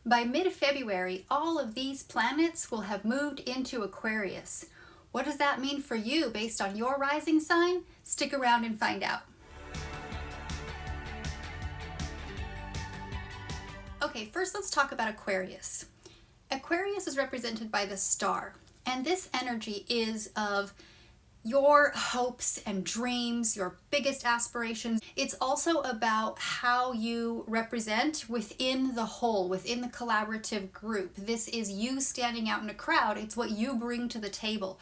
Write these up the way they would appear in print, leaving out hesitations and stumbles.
By mid-February, all of these planets will have moved into Aquarius. What does that mean for you based on your rising sign? Stick around and find out. Okay, first let's talk about Aquarius. Aquarius is represented by the star, and this energy is of your hopes and dreams, your biggest aspirations. It's also about how you represent within the whole, within the collaborative group. This is you standing out in a crowd. It's what you bring to the table.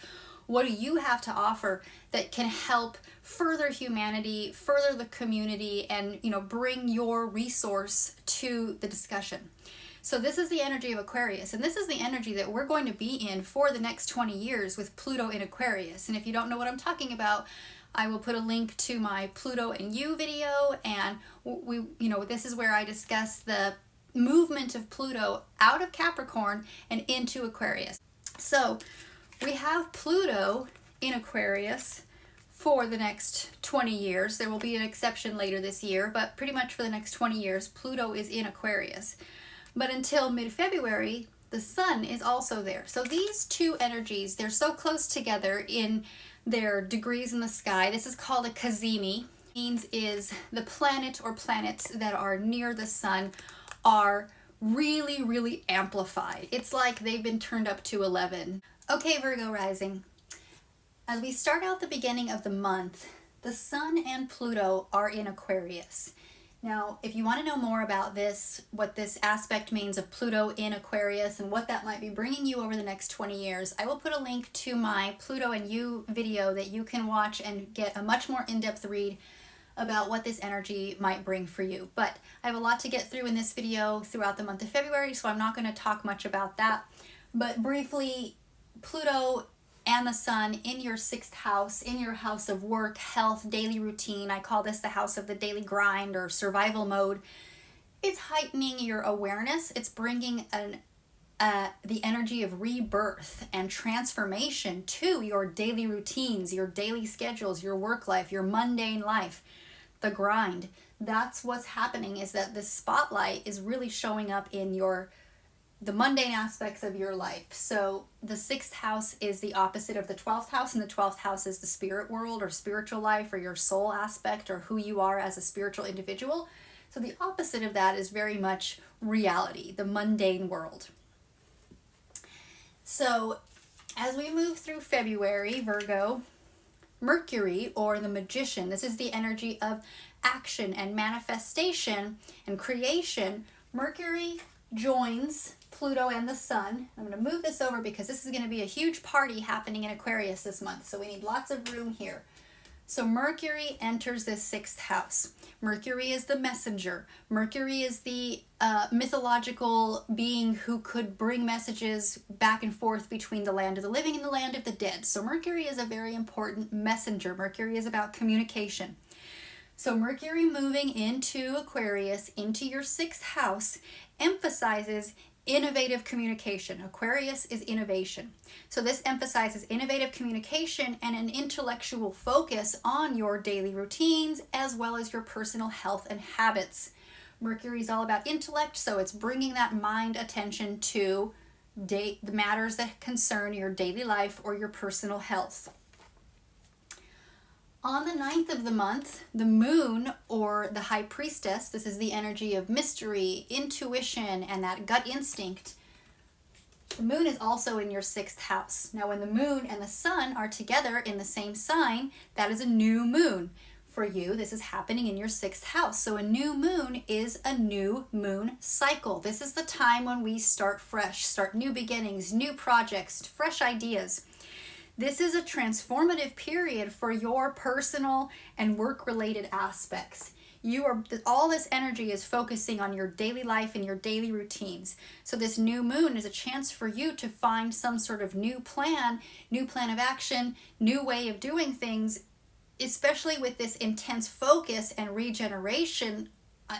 What do you have to offer that can help further humanity, further the community, and bring your resource to the discussion? So this is the energy of Aquarius, and this is the energy that we're going to be in for the next 20 years with Pluto in Aquarius. And if you don't know what I'm talking about, I will put a link to my Pluto and You video, and this is where I discuss the movement of Pluto out of Capricorn and into Aquarius. So we have Pluto in Aquarius for the next 20 years. There will be an exception later this year, but pretty much for the next 20 years, Pluto is in Aquarius. But until mid-February, the sun is also there. So these two energies, they're so close together in their degrees in the sky. This is called a cazimi. Means is the planet or planets that are near the sun are really, really amplified. It's like they've been turned up to 11. Okay, Virgo rising. As we start out the beginning of the month, the sun and Pluto are in Aquarius. Now, if you want to know more about this, what this aspect means of Pluto in Aquarius and what that might be bringing you over the next 20 years, I will put a link to my Pluto and You video that you can watch and get a much more in-depth read about what this energy might bring for you. But I have a lot to get through in this video throughout the month of February, so I'm not going to talk much about that. But briefly, Pluto and the sun in your 6th house, in your house of work, health, daily routine. I call this the house of the daily grind or survival mode. It's heightening your awareness. It's bringing the energy of rebirth and transformation to your daily routines, your daily schedules, your work life, your mundane life, the grind. That's what's happening, is that the spotlight is really showing up in the mundane aspects of your life. So the 6th house is the opposite of the 12th house, and the 12th house is the spirit world or spiritual life or your soul aspect or who you are as a spiritual individual. So the opposite of that is very much reality, the mundane world. So as we move through February, Virgo, Mercury, or the magician, this is the energy of action and manifestation and creation. Mercury joins Pluto and the sun. I'm going to move this over because this is going to be a huge party happening in Aquarius this month, so we need lots of room here. So Mercury enters this 6th house. Mercury is the messenger. Mercury is the mythological being who could bring messages back and forth between the land of the living and the land of the dead. So Mercury is a very important messenger. Mercury is about communication. So Mercury moving into Aquarius, into your 6th house, emphasizes innovative communication. Aquarius is innovation. So this emphasizes innovative communication and an intellectual focus on your daily routines as well as your personal health and habits. Mercury is all about intellect, so it's bringing that mind attention to the matters that concern your daily life or your personal health. On the 9th of the month, the moon, or the high priestess, this is the energy of mystery, intuition, and that gut instinct. The moon is also in your 6th house. Now, when the moon and the sun are together in the same sign, that is a new moon. For you, this is happening in your 6th house. So a new moon is a new moon cycle. This is the time when we start fresh, start new beginnings, new projects, fresh ideas. This is a transformative period for your personal and work-related aspects. All this energy is focusing on your daily life and your daily routines. So this new moon is a chance for you to find some sort of new plan of action, new way of doing things, especially with this intense focus and regeneration,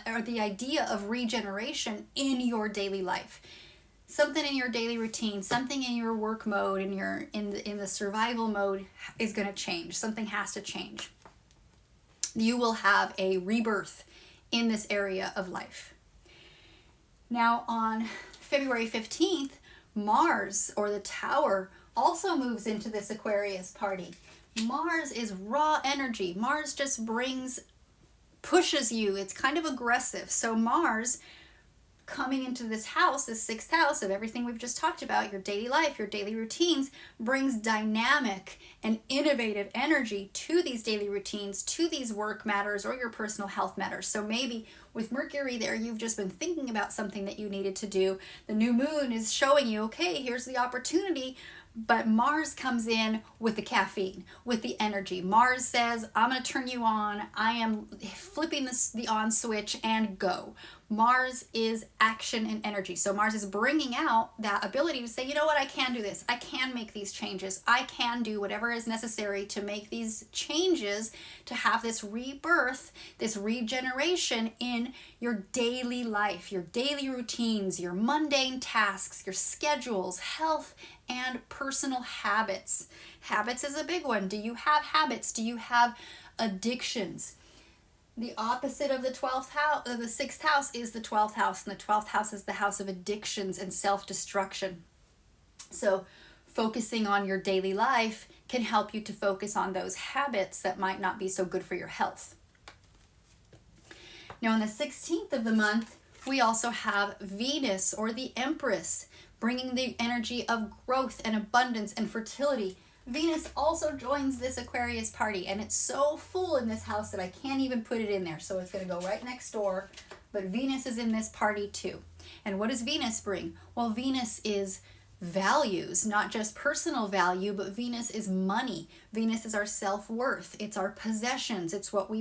or the idea of regeneration in your daily life. Something in your daily routine, something in your work mode, in the survival mode is going to change. Something has to change. You will have a rebirth in this area of life. Now on February 15th, Mars, or the Tower, also moves into this Aquarius party. Mars is raw energy. Mars just pushes you. It's kind of aggressive. So Mars coming into this house, this sixth house of everything we've just talked about, your daily life, your daily routines, brings dynamic and innovative energy to these daily routines, to these work matters or your personal health matters. So maybe with Mercury there, you've just been thinking about something that you needed to do. The new moon is showing you, okay, here's the opportunity. But Mars comes in with the caffeine, with the energy. Mars says, I'm going to turn you on. I am flipping the on switch and go. Mars is action and energy. So Mars is bringing out that ability to say, you know what, I can do this. I can make these changes. I can do whatever is necessary to make these changes, to have this rebirth, this regeneration in your daily life, your daily routines, your mundane tasks, your schedules, health, and personal habits. Habits is a big one. Do you have habits? Do you have addictions? The opposite of the 12th house, the 6th house, is the 12th house, and the 12th house is the house of addictions and self-destruction. So focusing on your daily life can help you to focus on those habits that might not be so good for your health. Now on the 16th of the month, we also have Venus, or the Empress, bringing the energy of growth and abundance and fertility. Venus also joins this Aquarius party, and it's so full in this house that I can't even put it in there, so it's going to go right next door. But Venus is in this party too. And what does Venus bring? Well, Venus is values, not just personal value, but Venus is money. Venus is our self-worth. It's our possessions. It's what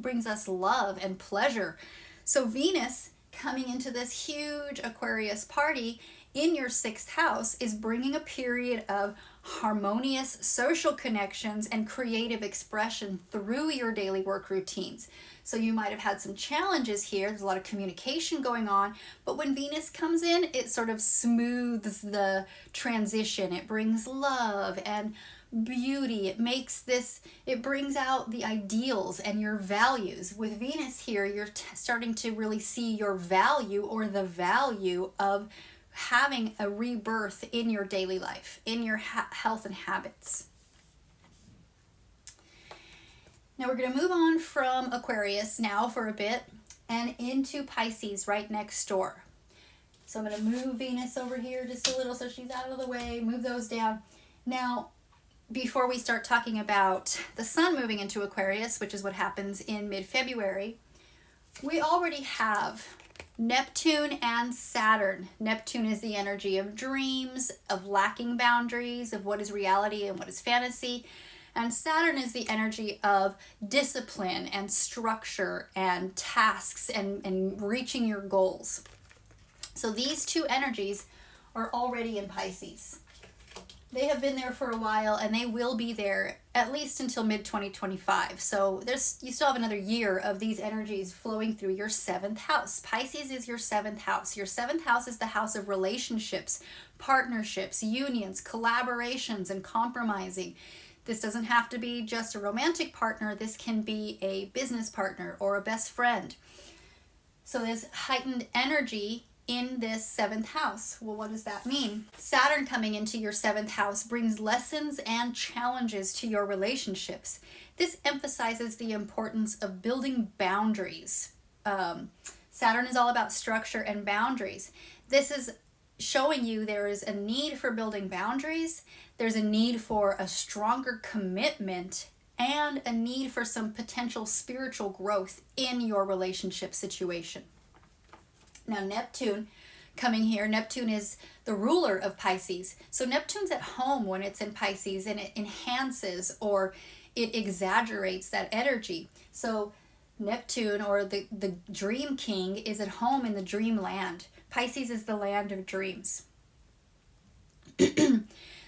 brings us love and pleasure. So Venus coming into this huge Aquarius party in your 6th house is bringing a period of harmonious social connections and creative expression through your daily work routines. So you might have had some challenges here. There's a lot of communication going on, but when Venus comes in, it sort of smooths the transition. It brings love and beauty. It brings out the ideals and your values. With Venus here, you're starting to really see your value, or the value of having a rebirth in your daily life, in your health and habits. Now we're going to move on from Aquarius now for a bit and into Pisces right next door. So I'm going to move Venus over here just a little so she's out of the way, move those down. Now, before we start talking about the sun moving into Aquarius, which is what happens in mid-February, we already have Neptune and Saturn. Neptune is the energy of dreams, of lacking boundaries, of what is reality and what is fantasy. And Saturn is the energy of discipline and structure and tasks and reaching your goals. So these two energies are already in Pisces. They have been there for a while, and they will be there at least until mid-2025. So you still have another year of these energies flowing through your 7th house. Pisces is your 7th house. Your 7th house is the house of relationships, partnerships, unions, collaborations, and compromising. This doesn't have to be just a romantic partner. This can be a business partner or a best friend. So there's heightened energy in this 7th house. Well, what does that mean? Saturn coming into your 7th house brings lessons and challenges to your relationships. This emphasizes the importance of building boundaries. Saturn is all about structure and boundaries. This is showing you there is a need for building boundaries. There's a need for a stronger commitment and a need for some potential spiritual growth in your relationship situation. Now Neptune coming here, Neptune is the ruler of Pisces. So Neptune's at home when it's in Pisces, and it enhances or it exaggerates that energy. So Neptune, or the dream king, is at home in the dream land. Pisces is the land of dreams.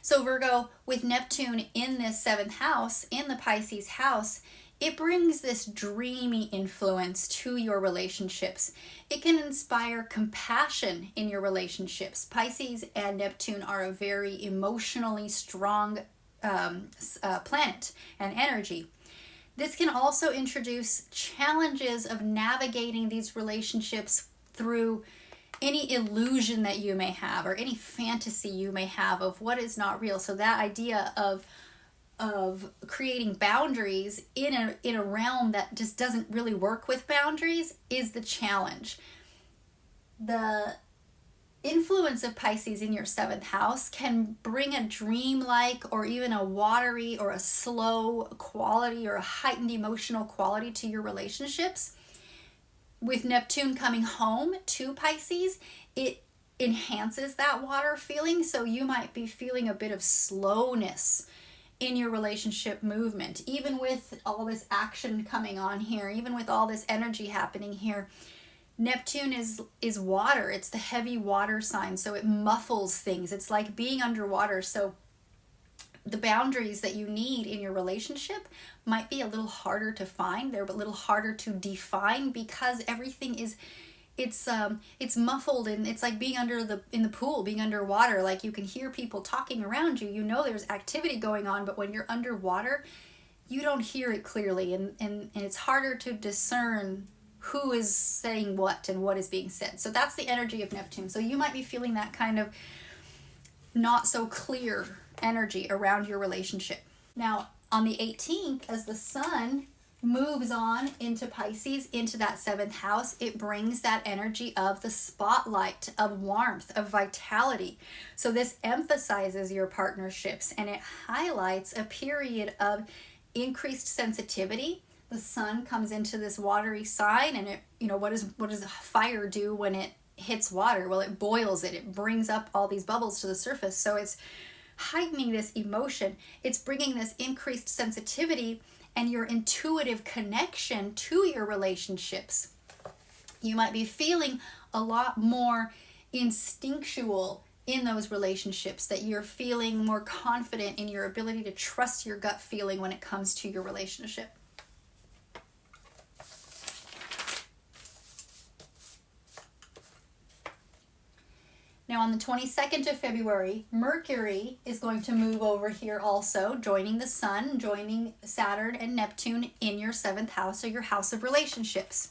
So Virgo, with Neptune in this 7th house, in the Pisces house, it brings this dreamy influence to your relationships. It can inspire compassion in your relationships. Pisces and Neptune are a very emotionally strong planet and energy. This can also introduce challenges of navigating these relationships through any illusion that you may have, or any fantasy you may have of what is not real. So that idea of creating boundaries in a realm that just doesn't really work with boundaries is the challenge. The influence of Pisces in your 7th house can bring a dreamlike or even a watery or a slow quality or a heightened emotional quality to your relationships. With Neptune coming home to Pisces, it enhances that water feeling. So you might be feeling a bit of slowness in your relationship movement, even with all this action coming on here, even with all this energy happening here. Neptune is water. It's the heavy water sign, so it muffles things. It's like being underwater. So the boundaries that you need in your relationship might be a little harder to find. They're a little harder to define because everything is it's muffled, and it's like being in the pool, being underwater. Like you can hear people talking around you. You know there's activity going on, but when you're underwater, you don't hear it clearly, and it's harder to discern who is saying what and what is being said. So that's the energy of Neptune. So you might be feeling that kind of not so clear energy around your relationship. Now, on the 18th, as the sun moves on into Pisces, into that 7th house, it brings that energy of the spotlight, of warmth, of vitality. So this emphasizes your partnerships, and it highlights a period of increased sensitivity. The sun comes into this watery sign, and it, what does fire do when it hits water? Well, it boils it. It brings up all these bubbles to the surface. So it's heightening this emotion. It's bringing this increased sensitivity and your intuitive connection to your relationships. You might be feeling a lot more instinctual in those relationships, that you're feeling more confident in your ability to trust your gut feeling when it comes to your relationship. Now on the 22nd of February, Mercury is going to move over here also, joining the Sun, joining Saturn and Neptune in your 7th house, or your house of relationships.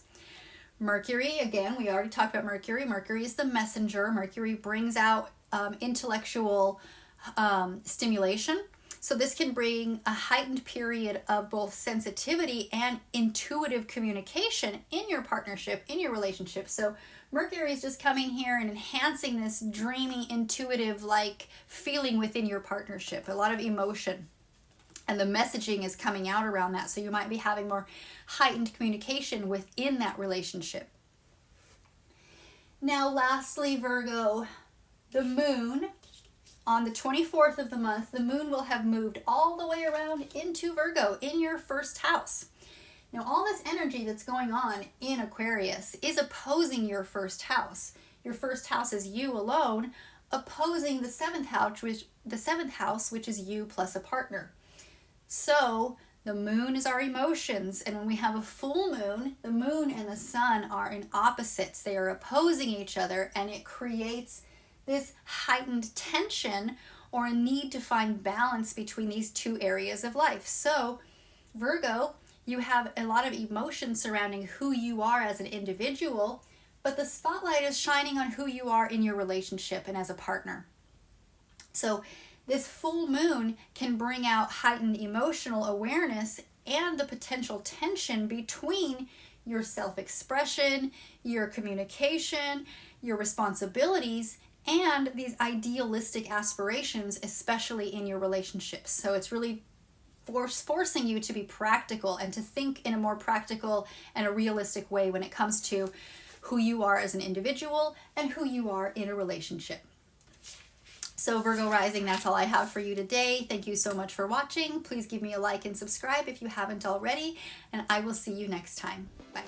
Mercury, again, we already talked about Mercury. Mercury is the messenger. Mercury brings out intellectual stimulation. So this can bring a heightened period of both sensitivity and intuitive communication in your partnership, in your relationship. So Mercury is just coming here and enhancing this dreamy, intuitive, like feeling within your partnership, a lot of emotion. And the messaging is coming out around that. So you might be having more heightened communication within that relationship. Now, lastly, Virgo, the moon, on the 24th of the month, the moon will have moved all the way around into Virgo in your 1st house. Now, all this energy that's going on in Aquarius is opposing your 1st house. Your 1st house is you alone, opposing the 7th house, which is you plus a partner. So the moon is our emotions, and when we have a full moon, the moon and the sun are in opposites. They are opposing each other, and it creates this heightened tension or a need to find balance between these two areas of life. So Virgo, you have a lot of emotion surrounding who you are as an individual, but the spotlight is shining on who you are in your relationship and as a partner. So this full moon can bring out heightened emotional awareness and the potential tension between your self-expression, your communication, your responsibilities, and these idealistic aspirations, especially in your relationships. So it's really forcing you to be practical and to think in a more practical and a realistic way when it comes to who you are as an individual and who you are in a relationship. So Virgo Rising, that's all I have for you today. Thank you so much for watching. Please give me a like and subscribe if you haven't already, and I will see you next time. Bye.